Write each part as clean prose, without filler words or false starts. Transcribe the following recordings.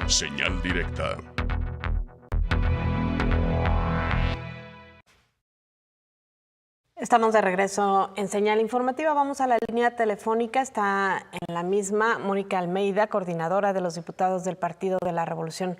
Señal directa. Estamos de regreso en Señal Informativa. Vamos a la línea telefónica. Está en la misma Mónica Almeida, coordinadora de los diputados del Partido de la Revolución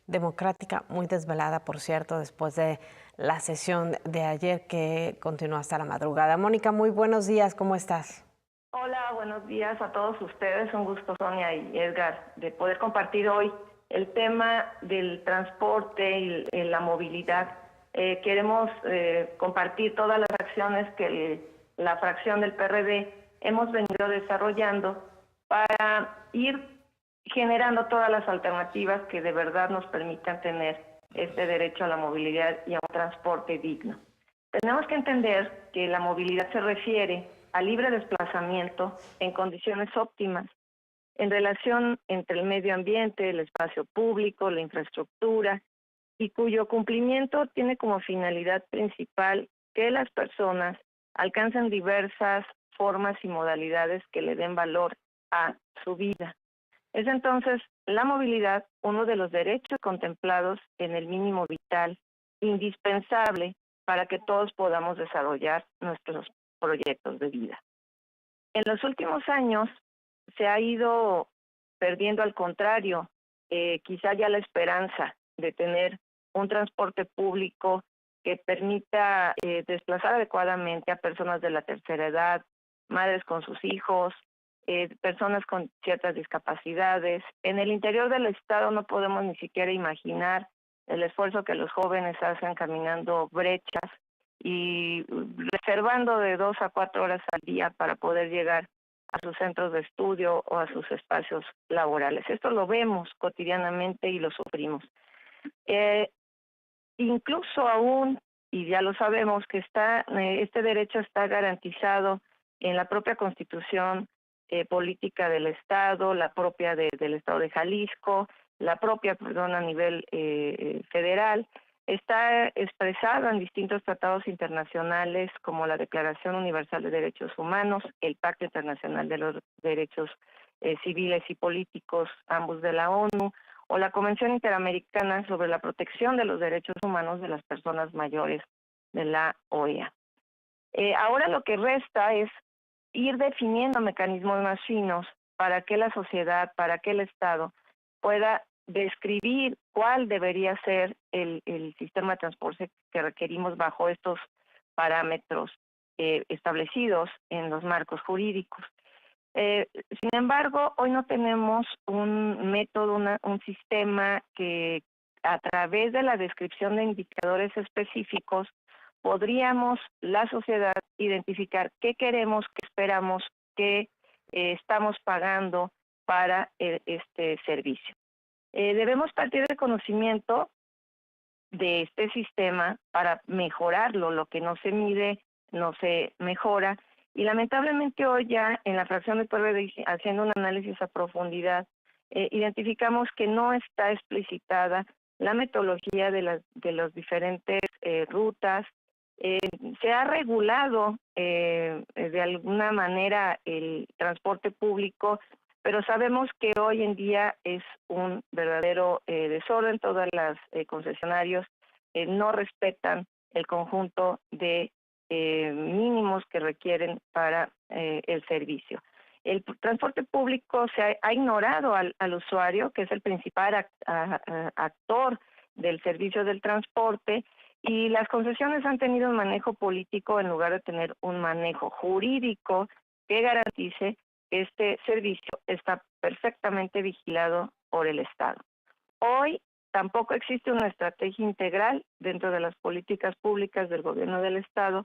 Democrática, muy desvelada, por cierto, después de la sesión de ayer que continuó hasta la madrugada. Mónica, muy buenos días, ¿cómo estás? Hola, buenos días a todos ustedes. Un gusto, Sonia y Edgar, de poder compartir hoy el tema del transporte y la movilidad. Queremos compartir todas las acciones que la fracción del PRD hemos venido desarrollando para ir generando todas las alternativas que de verdad nos permitan tener este derecho a la movilidad y a un transporte digno. Tenemos que entender que la movilidad se refiere a libre desplazamiento en condiciones óptimas en relación entre el medio ambiente, el espacio público, la infraestructura, y cuyo cumplimiento tiene como finalidad principal que las personas alcancen diversas formas y modalidades que le den valor a su vida. Es entonces la movilidad uno de los derechos contemplados en el mínimo vital, indispensable para que todos podamos desarrollar nuestros proyectos de vida. En los últimos años se ha ido perdiendo, al contrario, quizá ya la esperanza de tener un transporte público que permita desplazar adecuadamente a personas de la tercera edad, madres con sus hijos, personas con ciertas discapacidades. En el interior del estado no podemos ni siquiera imaginar el esfuerzo que los jóvenes hacen caminando brechas y reservando de 2 a 4 horas al día para poder llegar a sus centros de estudio o a sus espacios laborales. Esto lo vemos cotidianamente y lo sufrimos. Incluso aún, y ya lo sabemos, que este derecho está garantizado en la propia Constitución política del Estado, la propia del Estado de Jalisco, la propia, a nivel federal. Está expresado en distintos tratados internacionales como la Declaración Universal de Derechos Humanos, el Pacto Internacional de los Derechos Civiles y Políticos, ambos de la ONU, o la Convención Interamericana sobre la Protección de los Derechos Humanos de las Personas Mayores de la OEA. Ahora lo que resta es ir definiendo mecanismos más finos para que la sociedad, para que el Estado pueda describir cuál debería ser el sistema de transporte que requerimos bajo estos parámetros establecidos en los marcos jurídicos. Sin embargo, hoy no tenemos un método, un sistema que a través de la descripción de indicadores específicos podríamos, la sociedad, identificar qué queremos, qué esperamos, qué estamos pagando para este servicio. Debemos partir del conocimiento de este sistema para mejorarlo. Lo que no se mide no se mejora, y lamentablemente hoy ya en la fracción del PRD, haciendo un análisis a profundidad, identificamos que no está explicitada la metodología de las diferentes rutas. Se ha regulado de alguna manera el transporte público, pero sabemos que hoy en día es un verdadero desorden. Todas las concesionarios no respetan el conjunto de mínimos que requieren para el servicio. El transporte público se ha ignorado al usuario, que es el principal actor del servicio del transporte, y las concesiones han tenido un manejo político en lugar de tener un manejo jurídico que garantice que este servicio está perfectamente vigilado por el Estado. Hoy tampoco existe una estrategia integral dentro de las políticas públicas del gobierno del Estado,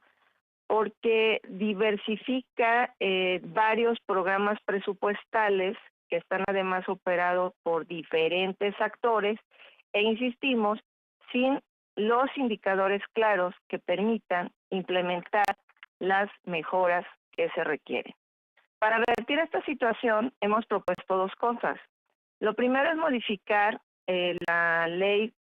porque diversifica varios programas presupuestales que están además operados por diferentes actores, e insistimos, sin los indicadores claros que permitan implementar las mejoras que se requieren. Para revertir esta situación hemos propuesto 2 cosas. Lo primero es modificar la ley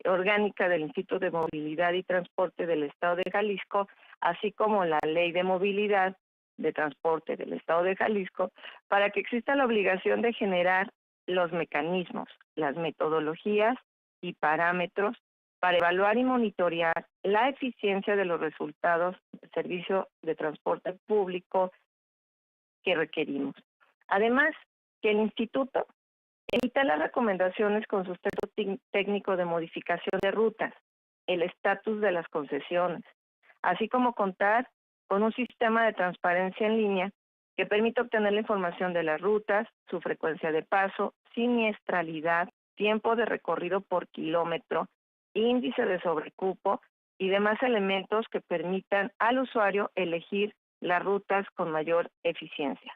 orgánica del Instituto de Movilidad y Transporte del Estado de Jalisco, así como la ley de movilidad de transporte del Estado de Jalisco, para que exista la obligación de generar los mecanismos, las metodologías y parámetros para evaluar y monitorear la eficiencia de los resultados del servicio de transporte público que requerimos. Además, que el instituto emita las recomendaciones con sustento técnico de modificación de rutas, el estatus de las concesiones, así como contar con un sistema de transparencia en línea que permite obtener la información de las rutas, su frecuencia de paso, siniestralidad, tiempo de recorrido por kilómetro, índice de sobrecupo y demás elementos que permitan al usuario elegir las rutas con mayor eficiencia.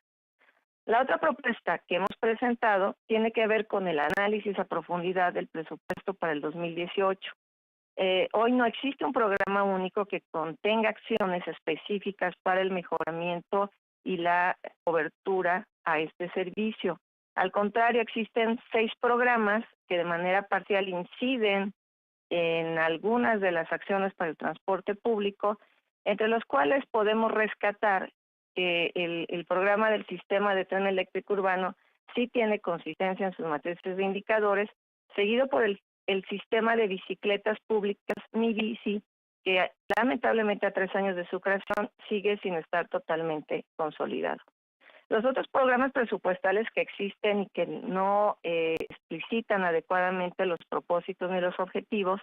La otra propuesta que hemos presentado tiene que ver con el análisis a profundidad del presupuesto para el 2018. Hoy no existe un programa único que contenga acciones específicas para el mejoramiento y la cobertura a este servicio. Al contrario, existen 6 programas que de manera parcial inciden en algunas de las acciones para el transporte público, entre los cuales podemos rescatar que el programa del sistema de tren eléctrico urbano sí tiene consistencia en sus matrices de indicadores, seguido por el sistema de bicicletas públicas Mi Bici, que lamentablemente a 3 años de su creación sigue sin estar totalmente consolidado. Los otros programas presupuestales que existen y que no explicitan adecuadamente los propósitos ni los objetivos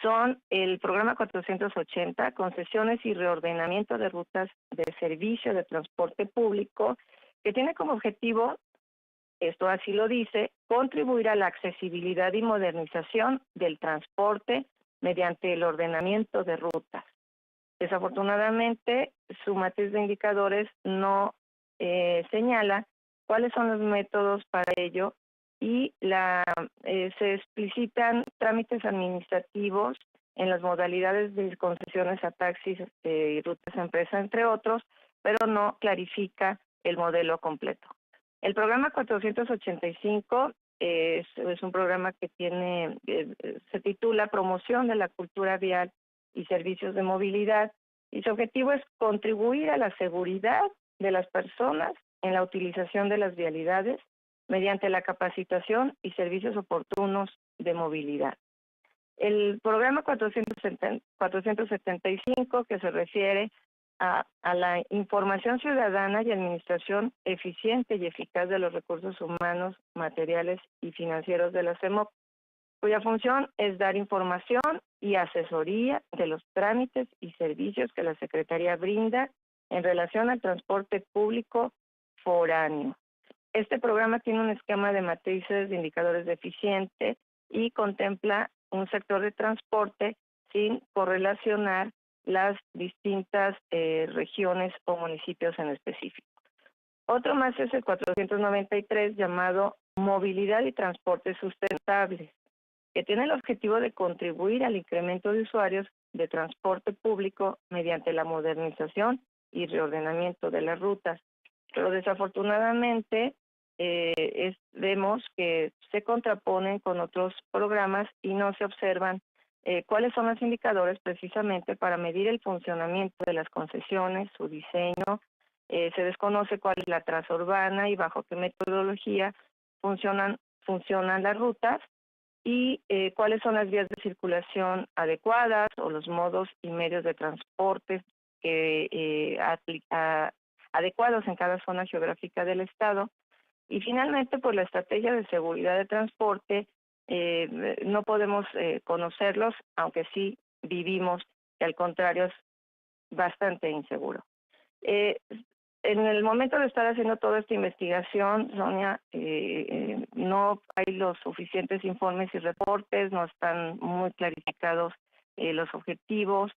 son el programa 480, concesiones y reordenamiento de rutas de servicio de transporte público, que tiene como objetivo, esto así lo dice, contribuir a la accesibilidad y modernización del transporte mediante el ordenamiento de rutas. Desafortunadamente, su matriz de indicadores no señala cuáles son los métodos para ello y se explicitan trámites administrativos en las modalidades de concesiones a taxis y rutas a empresa, entre otros, pero no clarifica el modelo completo. El programa 485 es un programa que se titula Promoción de la Cultura Vial y Servicios de Movilidad, y su objetivo es contribuir a la seguridad de las personas en la utilización de las vialidades mediante la capacitación y servicios oportunos de movilidad. El programa 475, que se refiere a la información ciudadana y administración eficiente y eficaz de los recursos humanos, materiales y financieros de la CEMOP, cuya función es dar información y asesoría de los trámites y servicios que la Secretaría brinda en relación al transporte público foráneo. Este programa tiene un esquema de matrices de indicadores de eficiente y contempla un sector de transporte sin correlacionar las distintas regiones o municipios en específico. Otro más es el 493, llamado Movilidad y Transporte Sustentables, que tiene el objetivo de contribuir al incremento de usuarios de transporte público mediante la modernización y reordenamiento de las rutas. Pero desafortunadamente vemos que se contraponen con otros programas y no se observan cuáles son los indicadores precisamente para medir el funcionamiento de las concesiones, su diseño. Se desconoce cuál es la traza urbana y bajo qué metodología funcionan las rutas, y cuáles son las vías de circulación adecuadas o los modos y medios de transporte adecuados en cada zona geográfica del estado. Y finalmente, por la estrategia de seguridad de transporte, no podemos conocerlos, aunque sí vivimos, que al contrario es bastante inseguro. En el momento de estar haciendo toda esta investigación, Sonia, no hay los suficientes informes y reportes, no están muy clarificados los objetivos,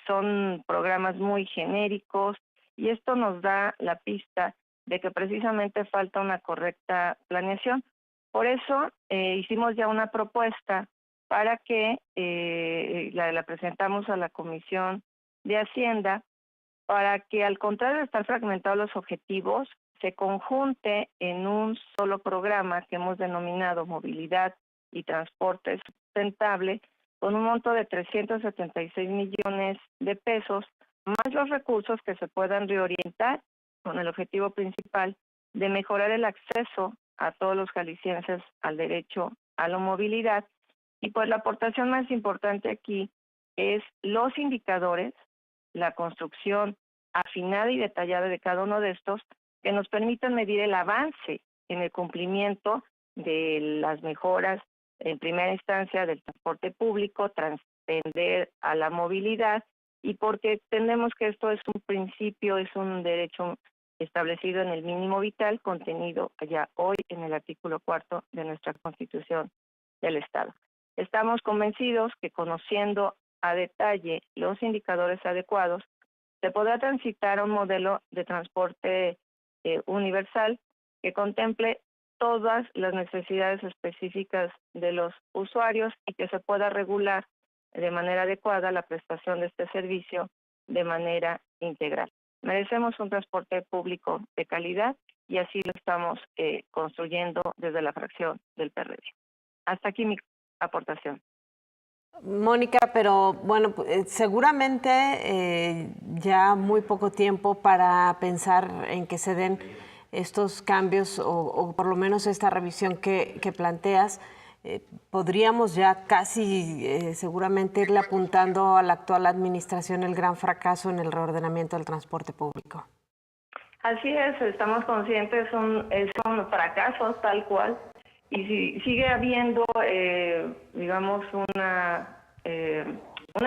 son programas muy genéricos, y esto nos da la pista de que precisamente falta una correcta planeación. Por eso hicimos ya una propuesta para que la presentamos a la Comisión de Hacienda, para que, al contrario de estar fragmentados los objetivos, se conjunte en un solo programa que hemos denominado Movilidad y Transporte Sustentable, con un monto de 376 millones de pesos, más los recursos que se puedan reorientar con el objetivo principal de mejorar el acceso a todos los jaliscienses al derecho a la movilidad. Y pues la aportación más importante aquí es los indicadores, la construcción afinada y detallada de cada uno de estos que nos permitan medir el avance en el cumplimiento de las mejoras en primera instancia del transporte público, trascender a la movilidad, y porque entendemos que esto es un principio, es un derecho establecido en el mínimo vital, contenido ya hoy en el artículo 4 de nuestra Constitución del Estado. Estamos convencidos que conociendo a detalle los indicadores adecuados, se podrá transitar a un modelo de transporte universal que contemple todas las necesidades específicas de los usuarios y que se pueda regular de manera adecuada la prestación de este servicio de manera integral. Merecemos un transporte público de calidad y así lo estamos construyendo desde la fracción del PRD. Hasta aquí mi aportación. Mónica, pero bueno, seguramente ya muy poco tiempo para pensar en que se den estos cambios o por lo menos esta revisión que planteas. Podríamos ya casi seguramente irle apuntando a la actual administración el gran fracaso en el reordenamiento del transporte público. Así es, estamos conscientes, son fracasos tal cual, y si sigue habiendo, digamos, una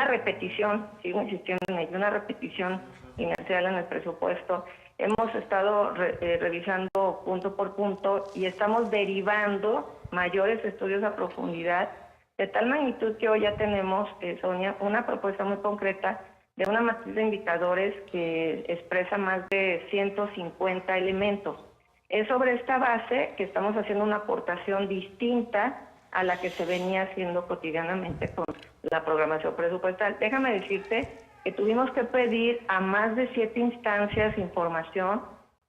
repetición, sigo insistiendo en ello, una repetición inercial en el presupuesto. Hemos estado revisando punto por punto y estamos derivando mayores estudios a profundidad, de tal magnitud que hoy ya tenemos, Sonia, una propuesta muy concreta de una matriz de indicadores que expresa más de 150 elementos. Es sobre esta base que estamos haciendo una aportación distinta a la que se venía haciendo cotidianamente con la programación presupuestal. Déjame decirte que tuvimos que pedir a más de 7 instancias información.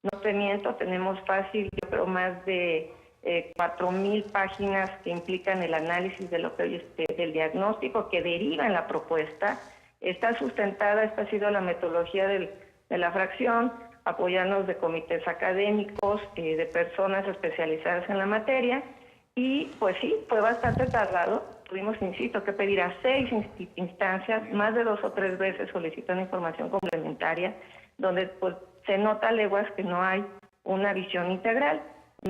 No te miento, tenemos fácil, yo creo, más de 4,000 páginas que implican el análisis de lo que hoy del diagnóstico que deriva en la propuesta. Está sustentada, esta ha sido la metodología de la fracción, apoyarnos de comités académicos, de personas especializadas en la materia, y pues sí, fue bastante tardado. Tuvimos, insisto, que pedir a 6 instancias, más de 2 o 3 veces solicitando información complementaria, donde pues se nota a leguas que no hay una visión integral,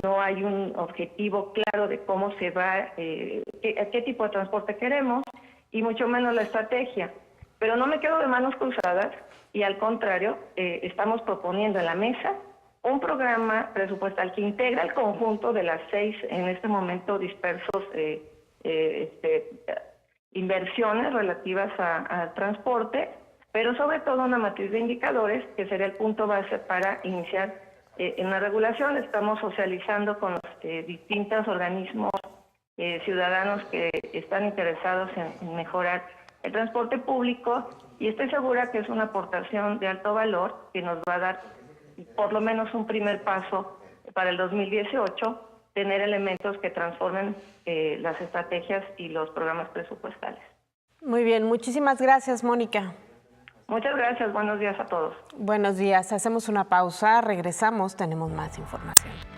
no hay un objetivo claro de cómo se va, qué tipo de transporte queremos, y mucho menos la estrategia. Pero no me quedo de manos cruzadas y al contrario, estamos proponiendo en la mesa un programa presupuestal que integra el conjunto de las 6 en este momento dispersos inversiones relativas al transporte, pero sobre todo una matriz de indicadores que sería el punto base para iniciar en la regulación. Estamos socializando con los distintos organismos ciudadanos que están interesados en mejorar el transporte público, y estoy segura que es una aportación de alto valor que nos va a dar por lo menos un primer paso para el 2018, tener elementos que transformen las estrategias y los programas presupuestales. Muy bien, muchísimas gracias, Mónica. Muchas gracias, buenos días a todos. Buenos días, hacemos una pausa, regresamos, tenemos más información.